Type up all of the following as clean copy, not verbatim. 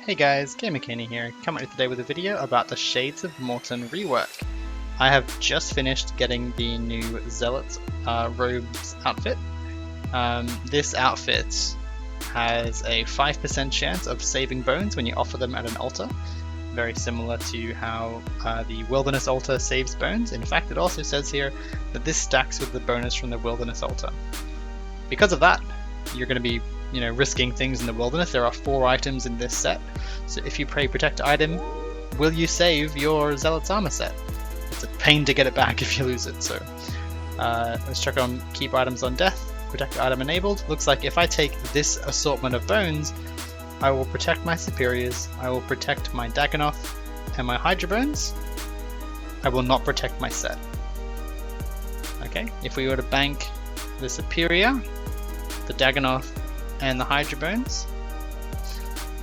Hey guys, GamerCaney here, coming at you today with a video about the Shades of Morton rework. I have just finished getting the new Zealot robes outfit. This outfit has a 5% chance of saving bones when you offer them at an altar, very similar to how the Wilderness altar saves bones. In fact, it also says here that this stacks with the bonus from the Wilderness altar. Because of that, you're going to be risking things in the wilderness. There are 4 items in this set, so if you pray protect item, will you save your Zealot's armor set? It's a pain to get it back if you lose it, so let's check on keep items on death, protect item enabled. Looks like if I take this assortment of bones, I will protect my superiors, I will protect my Dagannoth and my Hydra bones. I will not protect my set. Okay, if we were to bank the superior, the Dagannoth and the Hydra bones,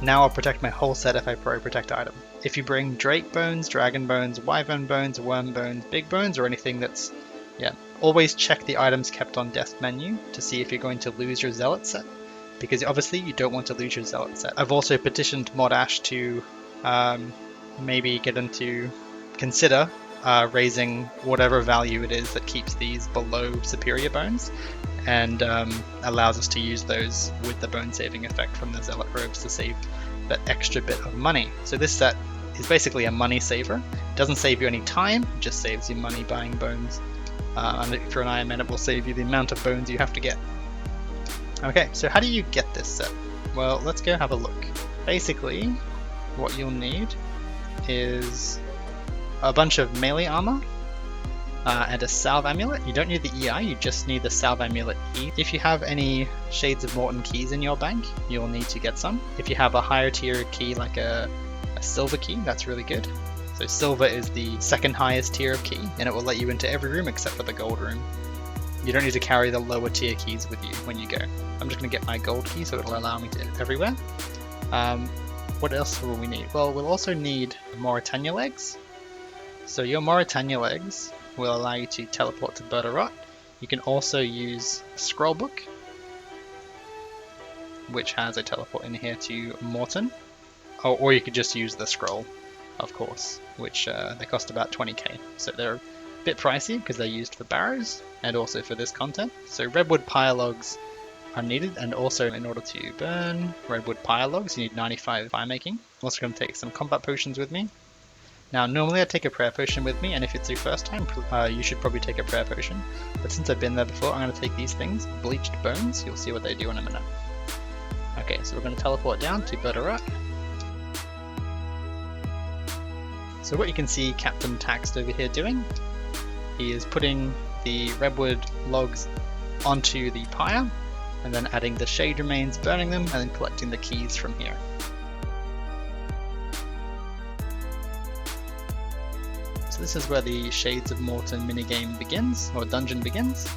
now I'll protect my whole set if I protect item. If you bring Drake bones, Dragon bones, Wyvern bones, Worm bones, Big bones, or anything that's, always check the items kept on death menu to see if you're going to lose your Zealot set, because obviously you don't want to lose your Zealot set. I've also petitioned Modash to maybe get them to consider raising whatever value it is that keeps these below superior bones, and allows us to use those with the bone saving effect from the Zealot robes to save that extra bit of money. So this set is basically a money saver. It doesn't save you any time, it just saves you money buying bones. And if you're an Iron Man, it will save you the amount of bones you have to get. Okay, so how do you get this set? Well, let's go have a look. Basically, what you'll need is a bunch of melee armor, and a Salve Amulet. You don't need the EI, you just need the Salve Amulet key. If you have any Shades of Morton keys in your bank, you'll need to get some. If you have a higher tier key like a silver key, that's really good. So silver is the second highest tier of key, and it will let you into every room except for the gold room. You don't need to carry the lower tier keys with you when you go. I'm just going to get my gold key so it'll allow me to everywhere. What else will we need? Well, we'll also need Morytania legs. So your Morytania legs will allow you to teleport to Berta-Rot. You can also use Scrollbook, which has a teleport in here to Morton. Or you could just use the scroll, of course, which they cost about 20k. So they're a bit pricey because they're used for barrows and also for this content. So redwood pyre logs are needed, and also in order to burn redwood pyre logs, you need 95 fire making. I'm also going to take some combat potions with me. Now, normally I take a prayer potion with me, and if it's your first time, you should probably take a prayer potion. But since I've been there before, I'm going to take these things, bleached bones. You'll see what they do in a minute. Okay, so we're going to teleport down to Berta-Rot. So what you can see Captain Taxed over here doing, he is putting the redwood logs onto the pyre, and then adding the shade remains, burning them, and then collecting the keys from here. So this is where the Shades of Morton minigame begins, or dungeon begins.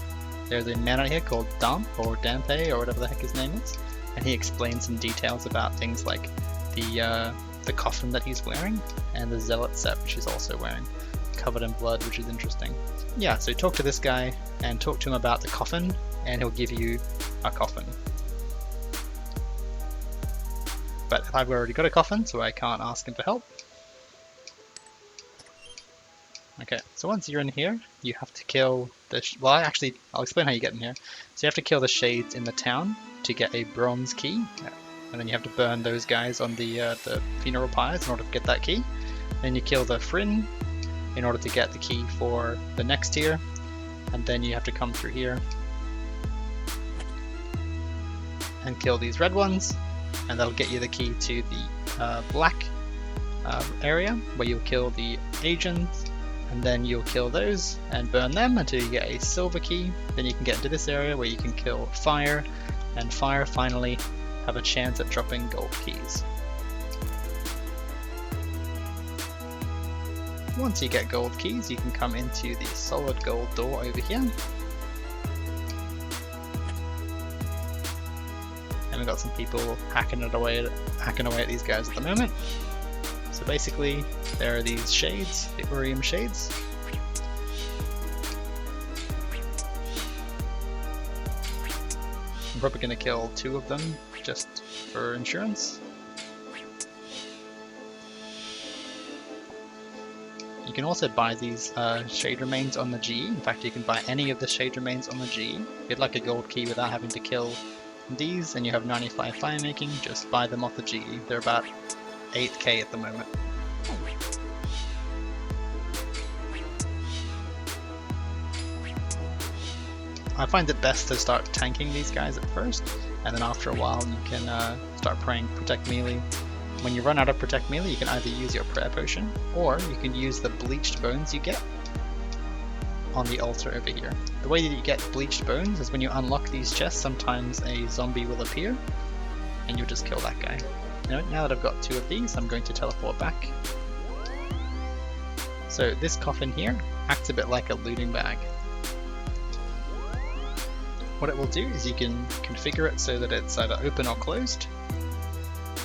There's a man out here called Damp, or Dampe, or whatever the heck his name is, and he explains some details about things like the coffin that he's wearing, and the Zealot set which he's also wearing, covered in blood, which is interesting. Yeah, so talk to this guy, and talk to him about the coffin, and he'll give you a coffin. But I've already got a coffin, so I can't ask him for help. Okay, so once you're in here, you have to kill the... I'll explain how you get in here. So you have to kill the Shades in the town to get a bronze key, and then you have to burn those guys on the funeral pyres in order to get that key. Then you kill the Fryn in order to get the key for the next tier, and then you have to come through here and kill these red ones, and that'll get you the key to the black area, where you'll kill the agents. And then you'll kill those and burn them until you get a silver key. Then you can get into this area where you can kill fire, and fire finally have a chance at dropping gold keys. Once you get gold keys, you can come into the solid gold door over here. And we've got some people hacking away at these guys at the moment. So basically, there are these shades, the Urium shades. I'm probably going to kill 2 of them just for insurance. can also buy these shade remains on the GE. In fact, you can buy any of the shade remains on the GE. If you'd like a gold key without having to kill these and you have 95 fire making, just buy them off the GE. They're about 8k at the moment. I find it best to start tanking these guys at first, and then after a while you can start praying Protect Melee. When you run out of Protect Melee, you can either use your prayer potion, or you can use the bleached bones you get on the altar over here. The way that you get bleached bones is when you unlock these chests, sometimes a zombie will appear, and you'll just kill that guy. Now that I've got 2 of these, I'm going to teleport back. So this coffin here acts a bit like a looting bag. What it will do is you can configure it so that it's either open or closed.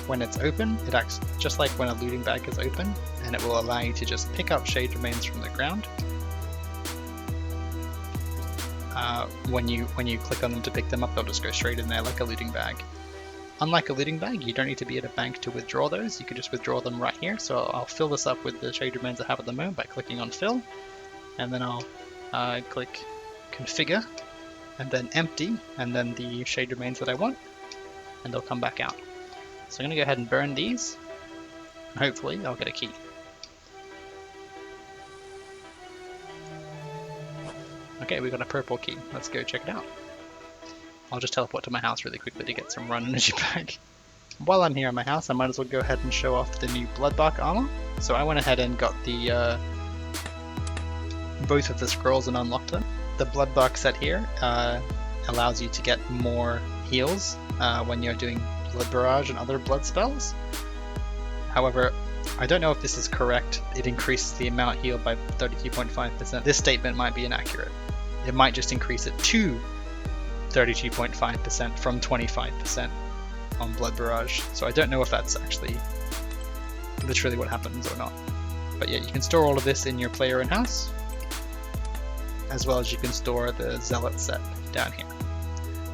When it's open, it acts just like when a looting bag is open, and it will allow you to just pick up shade remains from the ground. When you click on them to pick them up, they'll just go straight in there like a looting bag. Unlike a looting bag, you don't need to be at a bank to withdraw those. You can just withdraw them right here. So I'll fill this up with the shade remains I have at the moment by clicking on fill, and then I'll click configure, and then empty, and then the shade remains that I want, and they'll come back out. So I'm going to go ahead and burn these, and hopefully I'll get a key. Okay, we got a purple key. Let's go check it out. I'll just teleport to my house really quickly to get some run energy back. While I'm here at my house, I might as well go ahead and show off the new Bloodbark armor. So I went ahead and got the both of the scrolls and unlocked them. The Bloodbark set here allows you to get more heals when you're doing Blood Barrage and other blood spells. However, I don't know if this is correct. It increases the amount healed by 32.5%. This statement might be inaccurate. It might just increase it to 32.5% from 25% on Blood Barrage. So I don't know if that's actually literally what happens or not. But yeah, you can store all of this in your player in house, as well as you can store the Zealot set down here.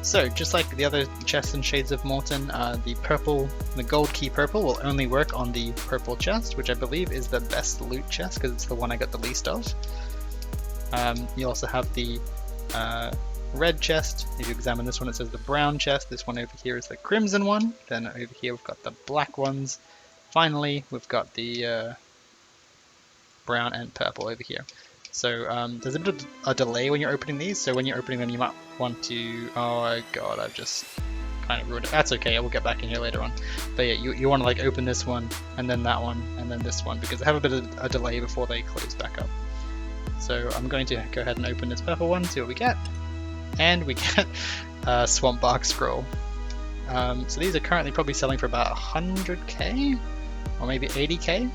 So just like the other chests in Shades of Morton, the gold key purple will only work on the purple chest, which I believe is the best loot chest because it's the one I got the least of. You also have the red chest. If you examine this one, it says the brown chest. This one over here is the crimson one. Then over here we've got the black ones. Finally, we've got the brown and purple over here. So there's a bit of a delay when you're opening these, so when you're opening them you might want to... Oh god, I've just kind of ruined it. That's okay, I will get back in here later on. But yeah, you want to like open this one, and then that one, and then this one, because they have a bit of a delay before they close back up. So I'm going to go ahead and open this purple one, see what we get. And we get a Swamp Bark Scroll. So these are currently probably selling for about 100k, or maybe 80k.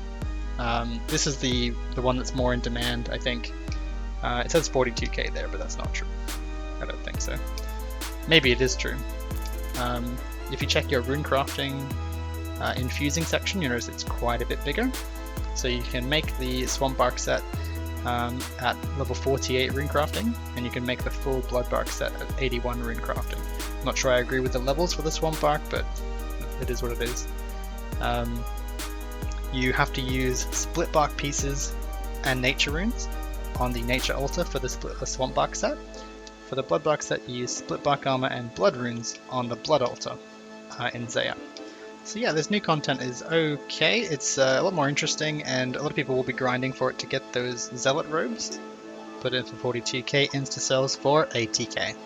This is the one that's more in demand, I think. It says 42k there, but that's not true. I don't think so. Maybe it is true. If you check your rune crafting infusing section, you notice it's quite a bit bigger. So you can make the Swamp Bark set at level 48 rune crafting, and you can make the full Bloodbark set at 81 rune crafting. I'm not sure I agree with the levels for the Swamp Bark, but it is what it is. You have to use split bark pieces and nature runes on the nature altar for the Swamp Bark set. For the Bloodbark set, you use split bark armor and blood runes on the blood altar in Zeah. So yeah, this new content is okay. It's a lot more interesting, and a lot of people will be grinding for it to get those Zealot robes. Put in for 42k, insta sells for 80k.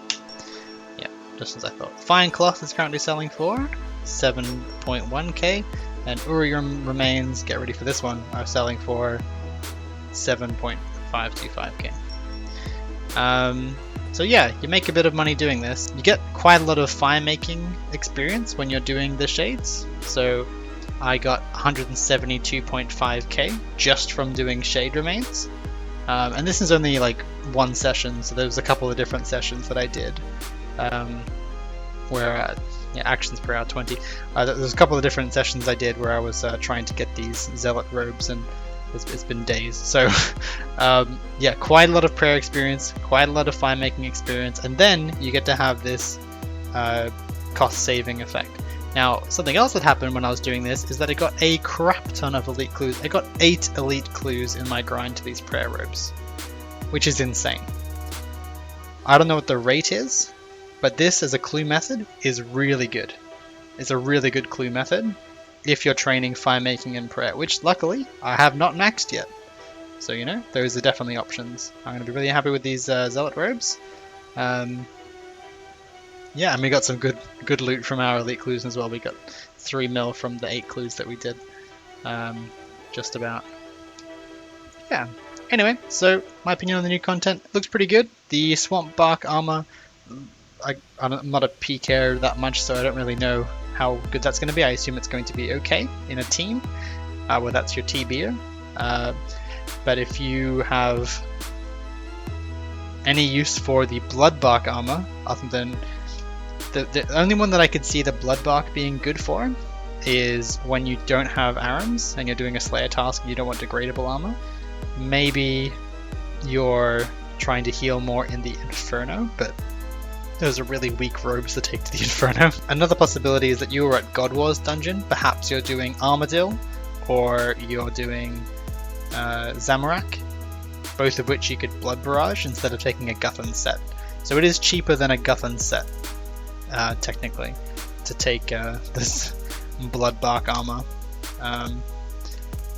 Yeah, just as I thought. Fine Cloth is currently selling for 7.1k, and Urium Remains, get ready for this one, are selling for 7.525k. So yeah, you make a bit of money doing this. You get quite a lot of fire making experience when you're doing the shades. So I got 172.5k just from doing shade remains. And this is only like one session, so there was a couple of different sessions that I did where actions per hour 20. There's a couple of different sessions I did where I was trying to get these Zealot robes, and it's been days. So yeah, quite a lot of prayer experience, quite a lot of fire making experience, and then you get to have this cost saving effect. Now, something else that happened when I was doing this is that I got a crap ton of elite clues. I got 8 elite clues in my grind to these prayer robes, which is insane. I don't know what the rate is, but this as a clue method is really good. It's a really good clue method if you're training fire making and prayer, which luckily I have not maxed yet. So, you know, those are definitely options. I'm going to be really happy with these Zealot robes. Yeah, and we got some good loot from our elite clues as well. We got 3 mil from the 8 clues that we did. Just about. Yeah. Anyway, so my opinion on the new content looks pretty good. The swamp bark armor, I'm not a PKer that much, so I don't really know how good that's going to be. I assume it's going to be okay in a team, where that's your TBer. But if you have any use for the bloodbark armor, other than the only one that I could see the bloodbark being good for is when you don't have ARAMs and you're doing a Slayer task and you don't want degradable armor. Maybe you're trying to heal more in the Inferno, but those are really weak robes to take to the Inferno. Another possibility is that you were at God Wars dungeon. Perhaps you're doing Armadil, or you're doing Zamorak, both of which you could Blood Barrage instead of taking a Guthan set. So it is cheaper than a Guthan set, technically, to take this Bloodbark armor.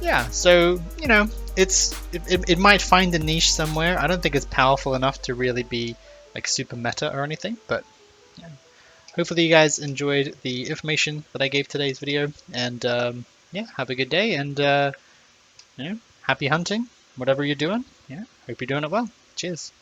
Yeah, so, you know, it might find a niche somewhere. I don't think it's powerful enough to really be like super meta or anything, but yeah. Hopefully you guys enjoyed the information that I gave today's video, and yeah, have a good day, and you know, happy hunting, whatever you're doing. Yeah, hope you're doing it well. Cheers.